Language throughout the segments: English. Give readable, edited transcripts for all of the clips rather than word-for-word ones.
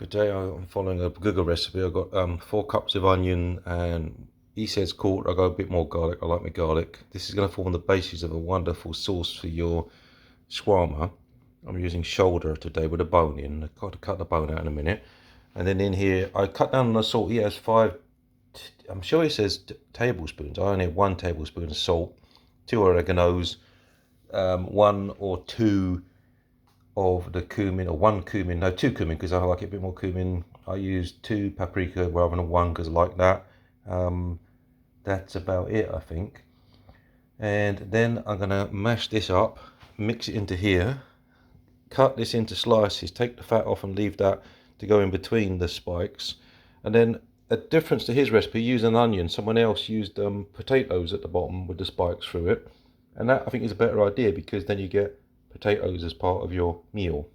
Good day. I'm following a Guga recipe. I've got 4 cups of onion, and he says quarter. I go a bit more garlic. I like my garlic. This is going to form the basis of a wonderful sauce for your shawarma. I'm using shoulder today with a bone in. I've got to cut the bone out in a minute. And then in here, I cut down on the salt. He has 5, I'm sure he says tablespoons. I only have 1 tablespoon of salt, 2 oreganos, 1 or 2 of the cumin, or 1 cumin, no, 2 cumin, because I like it a bit more cumin. I use 2 paprika rather than 1 because I like that. That's about it, I think. And then I'm going to mash this up, mix it into here, cut this into slices, take the fat off and leave that to go in between the spikes. And then a difference to his recipe, use an onion. Someone else used potatoes at the bottom with the spikes through it. And that I think is a better idea, because then you get potatoes as part of your meal.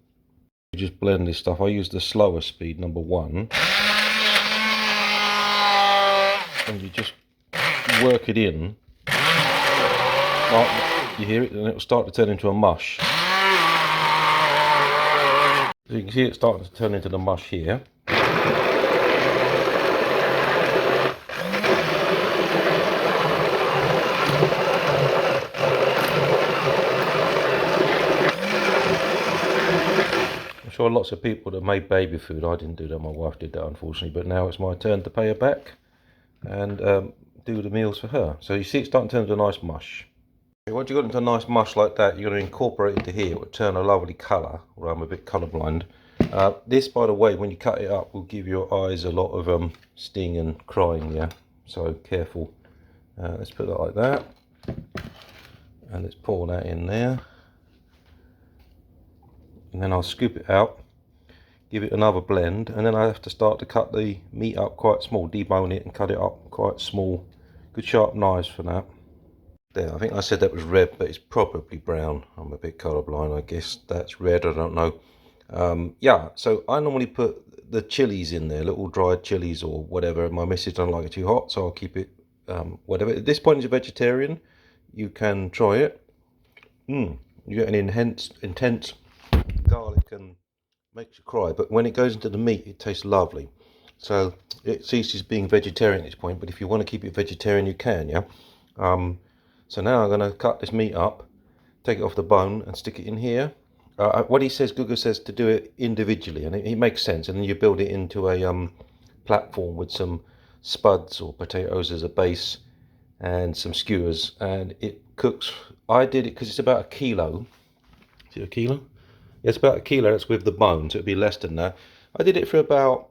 You just blend this stuff. I use the slower speed, number 1, and you just work it in. You hear it, and it'll start to turn into a mush. So you can see it starting to turn into the mush here. I'm sure lots of people that made baby food, I didn't do that, my wife did that unfortunately, but now it's my turn to pay her back and do the meals for her. So you see it's starting to turn into a nice mush. Once you've got into a nice mush like that, you're going to incorporate it into here. It will turn a lovely colour, or I'm a bit colourblind. This, by the way, when you cut it up, will give your eyes a lot of sting and crying, yeah? So careful. Let's put that like that. And let's pour that in there. And then I'll scoop it out, give it another blend, and then I have to start to cut the meat up quite small, debone it and cut it up quite small. Good sharp knives for that. There, I think I said that was red, but it's probably brown. I'm a bit colourblind, I guess that's red, I don't know. Yeah, so I normally put the chilies in there, little dried chilies or whatever. My missus doesn't like it too hot, so I'll keep it whatever. At this point, as a vegetarian, you can try it. You get an intense garlic and makes you cry, but when it goes into the meat, it tastes lovely. So it ceases being vegetarian at this point, but if you want to keep it vegetarian, you can, yeah? So now I'm going to cut this meat up, take it off the bone and stick it in here. What he says, Guga says, to do it individually, and it makes sense. And then you build it into a platform with some spuds or potatoes as a base and some skewers, and it cooks. I did it because it's about 1 kilo. Is it 1 kilo? Yeah, it's about 1 kilo. That's with the bone, so it'd be less than that. I did it for about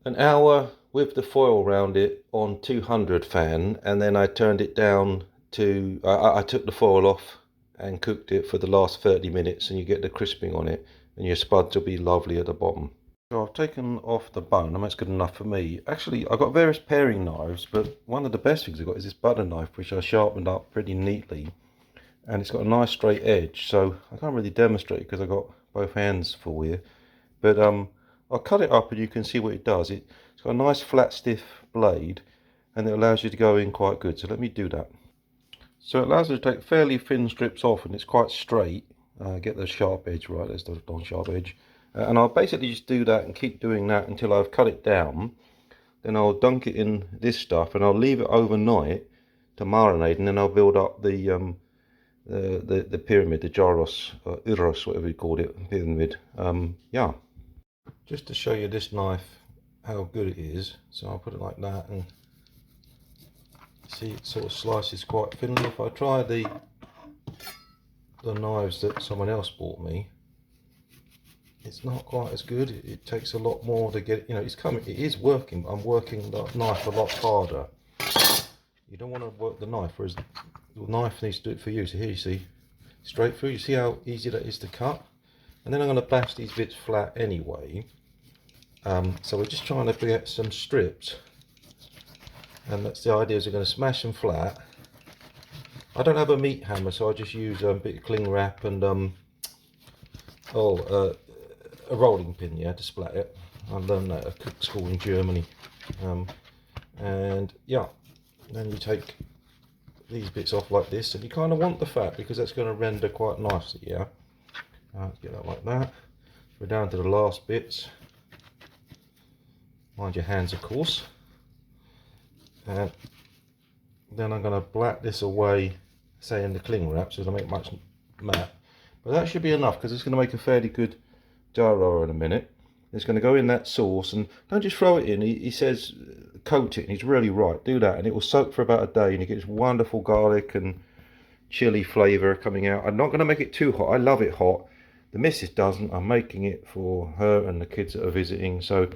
an hour with the foil around it on 200 fan, and then I turned it down to, I took the foil off and cooked it for the last 30 minutes, and you get the crisping on it, and your spuds will be lovely at the bottom. So I've taken off the bone, and that's good enough for me. Actually, I've got various paring knives, but one of the best things I've got is this butter knife, which I sharpened up pretty neatly, and it's got a nice straight edge, so I can't really demonstrate because I've got both hands full here, but I'll cut it up and you can see what it does. It's got a nice flat stiff blade, and it allows you to go in quite good, so let me do that. So it allows you to take fairly thin strips off, and it's quite straight. Get the sharp edge right, there's the non-sharp edge. And I'll basically just do that and keep doing that until I've cut it down. Then I'll dunk it in this stuff, and I'll leave it overnight to marinate, and then I'll build up the pyramid, the gyros, or gyros, whatever you called it, pyramid. Yeah. Just to show you this knife, how good it is. So I'll put it like that, and see it sort of slices quite thinly. If I try the knives that someone else bought me, it's not quite as good. It takes a lot more to get, you know, it is working, but I'm working the knife a lot harder. You don't want to work the knife, whereas the knife needs to do it for you. So here you see, straight through, you see how easy that is to cut. And then I'm going to bash these bits flat anyway. So we're just trying to get some strips, and that's the idea, is we're going to smash them flat. I don't have a meat hammer, so I just use a bit of cling wrap and a rolling pin, yeah, to splat it. I learned that at cook school in Germany. And yeah, then you take these bits off like this, and you kind of want the fat because that's going to render quite nicely, yeah. Let's get that like that. We're down to the last bits. Mind your hands, of course. And then I'm going to black this away, say in the cling wrap, so it'll make much matte. But that should be enough because it's going to make a fairly good gyro in a minute. It's going to go in that sauce, and don't just throw it in. He says coat it, and he's really right. Do that, and it will soak for about a day, and you get this wonderful garlic and chili flavour coming out. I'm not going to make it too hot. I love it hot. The missus doesn't. I'm making it for her and the kids that are visiting, so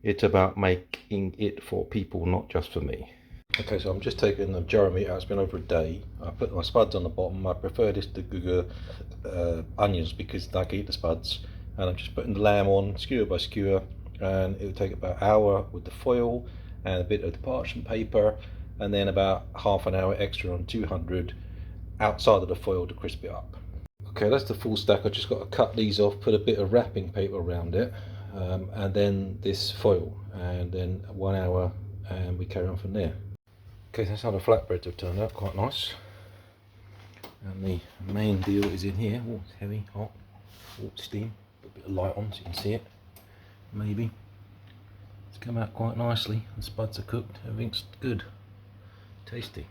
it's about making it for people, not just for me. Okay, so I'm just taking the gyro meat out. It's been over a day. I put my spuds on the bottom. I prefer this to Guga onions because I can eat the spuds. And I'm just putting the lamb on skewer by skewer, and it will take about an hour with the foil and a bit of the parchment paper, and then about half an hour extra on 200 outside of the foil to crisp it up. Okay, that's the full stack. I just got to cut these off, put a bit of wrapping paper around it, and then this foil, and then 1 hour, and we carry on from there. Okay, that's how the flatbreads have turned out, quite nice. And the main deal is in here. Oh, it's heavy, hot, steam. Put a bit of light on so you can see it, maybe. It's come out quite nicely. The spuds are cooked, everything's good, tasty.